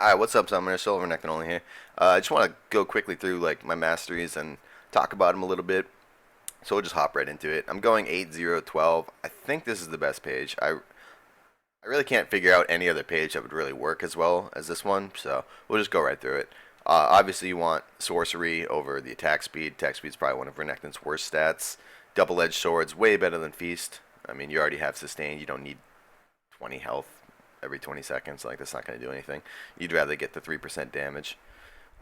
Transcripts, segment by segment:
Alright, what's up, Summoner? SoloRenektonOnly here. I just want to go quickly through like my masteries and talk about them a little bit. So we'll just hop right into it. I'm going 8-0-12. I think this is the best page. I really can't figure out any other page that would really work as well as this one, so we'll just go right through it. Obviously, you want sorcery over the attack speed. Attack speed is probably one of Renekton's worst stats. Double-edged swords, way better than feast. I mean, you already have sustain. You don't need 20 health every 20 seconds. Like, that's not going to do anything. You'd rather get the 3% damage.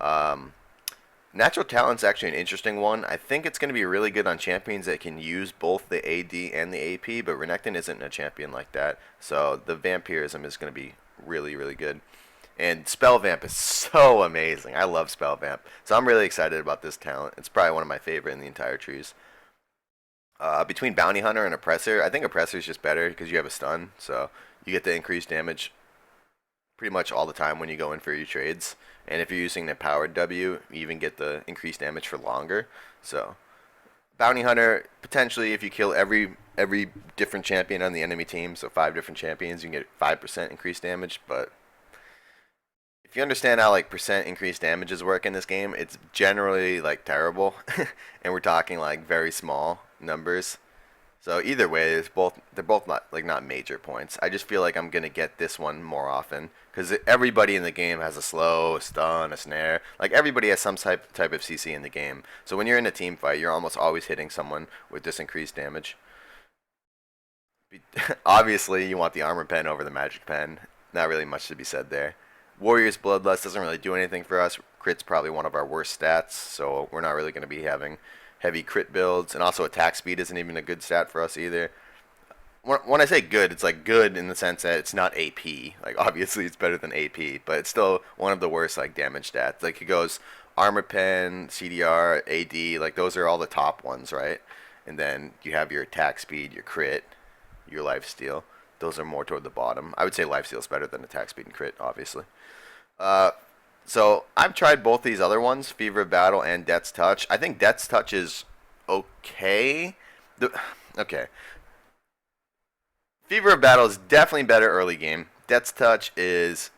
Um, Natural Talent's actually an interesting one. I think it's going to be really good on champions that can use both the AD and the AP, but Renekton isn't a champion like that. So the Vampirism is going to be really, really good. And Spell Vamp is so amazing. I love Spell Vamp. So I'm really excited about this talent. It's probably one of my favorite in the entire trees. Between Bounty Hunter and Oppressor, I think Oppressor is just better because you have a stun. So you get the increased damage pretty much all the time when you go in for your trades. And if you're using the powered W, you even get the increased damage for longer. So Bounty Hunter, potentially if you kill every different champion on the enemy team, so 5 different champions, you can get 5% increased damage. But if you understand how like percent increased damages work in this game, it's generally like terrible. And we're talking like very small numbers. So either way, they're both not major points. I just feel like I'm gonna get this one more often because everybody in the game has a slow, a stun, a snare. Like everybody has some type of CC in the game. So when you're in a team fight, you're almost always hitting someone with this increased damage. Obviously, you want the armor pen over the magic pen. Not really much to be said there. Warrior's Bloodlust doesn't really do anything for us. Crit's probably one of our worst stats, so we're not really going to be having heavy crit builds. And also attack speed isn't even a good stat for us either. When I say good, it's like good in the sense that it's not AP. Like obviously it's better than AP, but it's still one of the worst like damage stats. Like it goes armor pen, CDR, AD, like those are all the top ones, right? And then you have your attack speed, your crit, your lifesteal. Those are more toward the bottom. I would say lifesteal is better than attack speed and crit, obviously. Uh, so I've tried both these other ones, Fever of Battle and Death's Touch. I think Death's Touch is okay. Okay. Fever of Battle is definitely better early game. Death's Touch is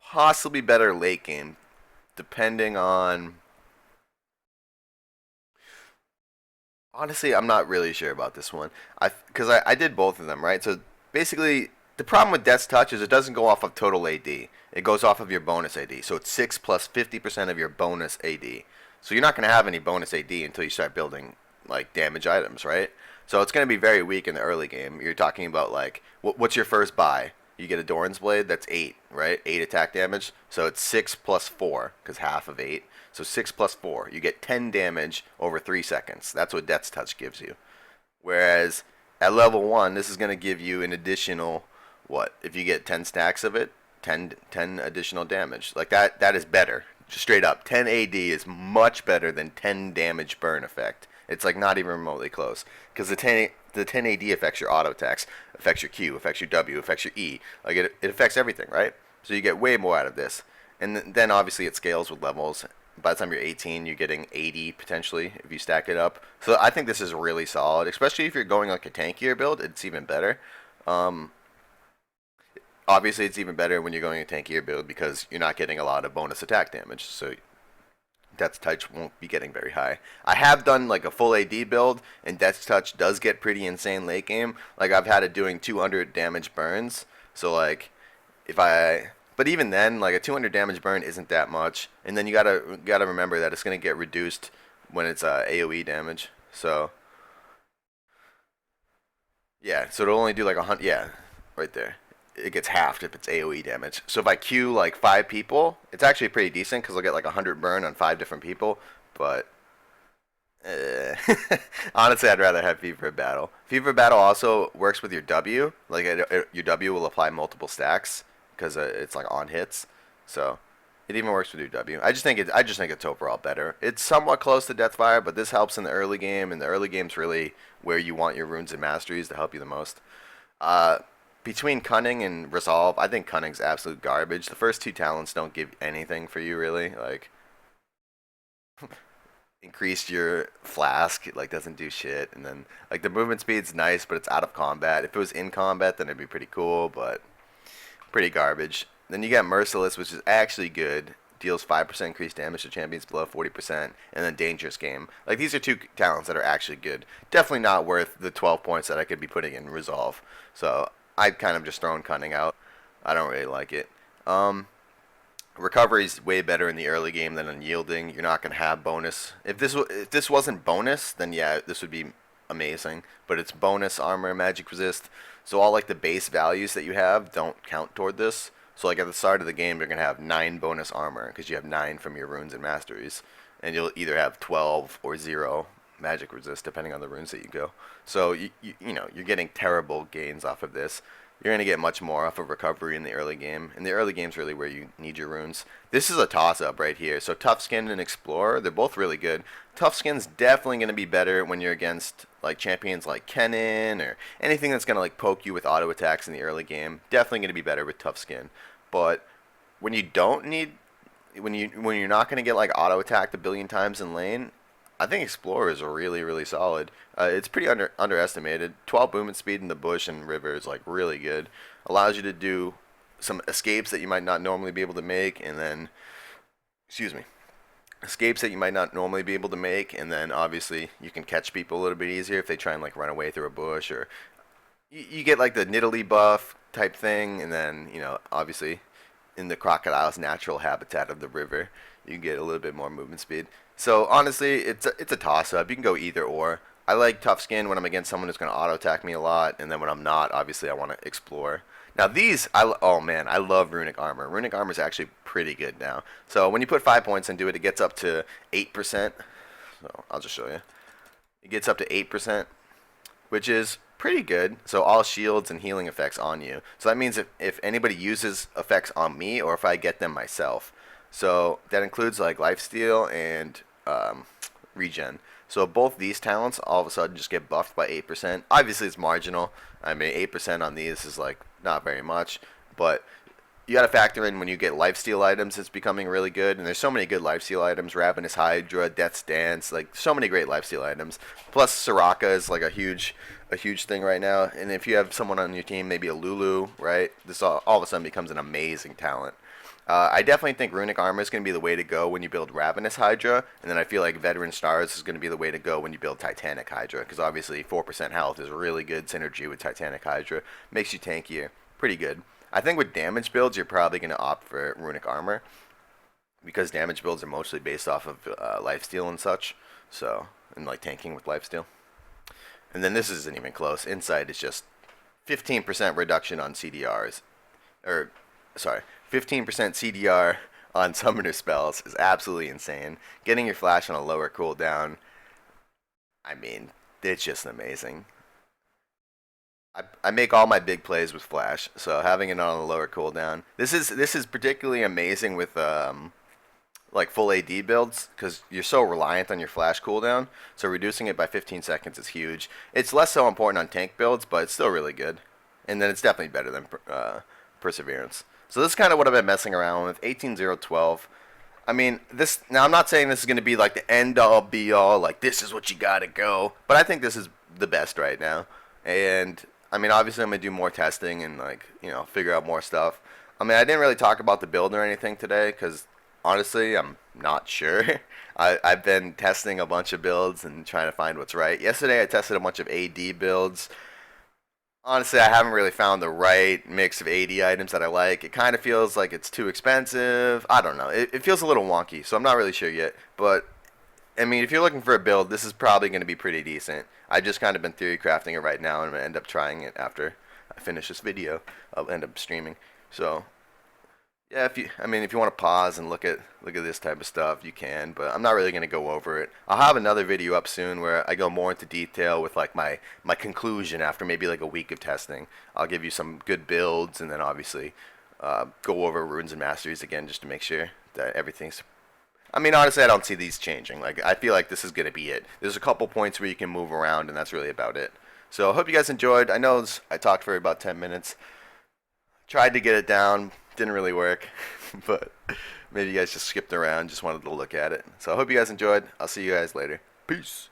possibly better late game, depending on. Honestly, I'm not really sure about this one. Because I did both of them, right? So basically, the problem with Death's Touch is it doesn't go off of total AD. It goes off of your bonus AD. So it's 6 plus 50% of your bonus AD. So you're not going to have any bonus AD until you start building like damage items, right? So it's going to be very weak in the early game. You're talking about like what's your first buy? You get a Doran's Blade, that's 8, right? 8 attack damage. So it's 6 plus 4, because half of 8. So 6 plus 4. You get 10 damage over 3 seconds. That's what Death's Touch gives you. Whereas at level 1, this is going to give you an additional, what? If you get 10 stacks of it, 10 additional damage. Like that is better. Just straight up. 10 AD is much better than 10 damage burn effect. It's like not even remotely close. Because the ten AD affects your auto attacks, affects your Q, affects your W, affects your E. Like it affects everything, right? So you get way more out of this. And then obviously it scales with levels. By the time you're 18, you're getting 80 potentially if you stack it up. So I think this is really solid, especially if you're going like a tankier build. It's even better. Um, Obviously, it's even better when you're going a tankier build because you're not getting a lot of bonus attack damage. So Death's Touch won't be getting very high. I have done like a full AD build, and Death's Touch does get pretty insane late game. Like I've had it doing 200 damage burns. So like, but even then, like a 200 damage burn isn't that much. And then you gotta remember that it's gonna get reduced when it's AOE damage. So yeah, so it'll only do like 100. Yeah, right there. It gets halved if it's AOE damage. So if I queue like 5 people, it's actually pretty decent because I'll get like 100 burn on 5 different people. But uh, honestly, I'd rather have Fever Battle. Fever Battle also works with your W. Like your W will apply multiple stacks because it's like on hits. So it even works with your W. I just think it's overall better. It's somewhat close to Deathfire, but this helps in the early game, and the early game's really where you want your runes and masteries to help you the most. Uh, Between Cunning and Resolve, I think Cunning's absolute garbage. The first two talents don't give anything for you really. Like increase your flask, it like doesn't do shit, and then like the movement speed's nice, but it's out of combat. If it was in combat, then it'd be pretty cool, but pretty garbage. Then you got Merciless, which is actually good. Deals 5% increased damage to champions below 40%, and then Dangerous Game. Like, these are two talents that are actually good. Definitely not worth the 12 points that I could be putting in Resolve. So I've kind of just thrown Cunning out. I don't really like it. Recovery's way better in the early game than Unyielding. You're not going to have bonus. If this wasn't bonus, then yeah, this would be amazing. But it's bonus armor, magic resist. So all like the base values that you have don't count toward this. So like at the start of the game, you're going to have 9 bonus armor because you have 9 from your runes and masteries. And you'll either have 12 or 0 magic resist depending on the runes that you go. So you know, you're getting terrible gains off of this. You're going to get much more off of recovery in the early game. And the early game's really where you need your runes. This is a toss-up right here. So Tough Skin and Explorer, they're both really good. Tough Skin's definitely going to be better when you're against like champions like Kennen or anything that's going to like poke you with auto attacks in the early game. Definitely going to be better with Tough Skin. But when you don't need, when you're not going to get like auto attacked a billion times in lane, I think Explorer is really, really solid. It's pretty underestimated. 12 movement speed in the bush and river is like really good. Allows you to do some escapes that you might not normally be able to make, and then, excuse me, escapes that you might not normally be able to make, and then obviously you can catch people a little bit easier if they try and like run away through a bush, or you get like the Nidalee buff type thing, and then, you know, obviously in the crocodile's natural habitat of the river, you can get a little bit more movement speed. So honestly, it's a toss-up. You can go either or. I like Tough Skin when I'm against someone who's going to auto-attack me a lot, and then when I'm not, obviously I want to explore. Now these, oh man, I love Runic Armor. Runic Armor is actually pretty good now. So when you put 5 points into it, it gets up to 8%. So I'll just show you. It gets up to 8%, which is pretty good. So all shields and healing effects on you. So that means if anybody uses effects on me, or if I get them myself. So that includes like lifesteal and regen. So both these talents all of a sudden just get buffed by 8%. Obviously it's marginal. I mean, 8% on these is like not very much, but you got to factor in when you get lifesteal items, it's becoming really good. And there's so many good lifesteal items: Ravenous Hydra, Death's Dance, like so many great lifesteal items. Plus Soraka is like a huge thing right now. And if you have someone on your team, maybe a Lulu, right? This all of a sudden becomes an amazing talent. I definitely think Runic Armor is going to be the way to go when you build Ravenous Hydra, and then I feel like Veteran Stars is going to be the way to go when you build Titanic Hydra, because obviously 4% health is really good synergy with Titanic Hydra. Makes you tankier. Pretty good. I think with damage builds, you're probably going to opt for Runic Armor, because damage builds are mostly based off of lifesteal and such, so, and like tanking with lifesteal. And then this isn't even close. Insight is just 15% reduction on CDRs, or, sorry, 15% CDR on summoner spells is absolutely insane. Getting your flash on a lower cooldown, I mean, it's just amazing. I make all my big plays with flash, so having it on a lower cooldown. This is particularly amazing with like full AD builds, because you're so reliant on your flash cooldown. So reducing it by 15 seconds is huge. It's less so important on tank builds, but it's still really good. And then it's definitely better than Perseverance. So this is kind of what I've been messing around with. 18-0-12. I mean, this, now I'm not saying this is going to be like the end all be all, like this is what you got to go. But I think this is the best right now. And I mean, obviously I'm going to do more testing and like, you know, figure out more stuff. I mean, I didn't really talk about the build or anything today because honestly, I'm not sure. I've been testing a bunch of builds and trying to find what's right. Yesterday I tested a bunch of AD builds. Honestly, I haven't really found the right mix of AD items that I like. It kind of feels like it's too expensive. I don't know. It feels a little wonky, so I'm not really sure yet. But, I mean, if you're looking for a build, this is probably going to be pretty decent. I've just kind of been theory crafting it right now, and I'm going to end up trying it after I finish this video. I'll end up streaming. So, yeah, if you want to pause and look at this type of stuff, you can, but I'm not really going to go over it. I'll have another video up soon where I go more into detail with like my conclusion after maybe like a week of testing. I'll give you some good builds, and then obviously go over runes and masteries again just to make sure that everything's. I mean, honestly, I don't see these changing. Like, I feel like this is going to be it. There's a couple points where you can move around, and that's really about it. So I hope you guys enjoyed. I know I talked for about 10 minutes. Tried to get it down. Didn't really work, but maybe you guys just skipped around, just wanted to look at it. So I hope you guys enjoyed. I'll see you guys later. Peace.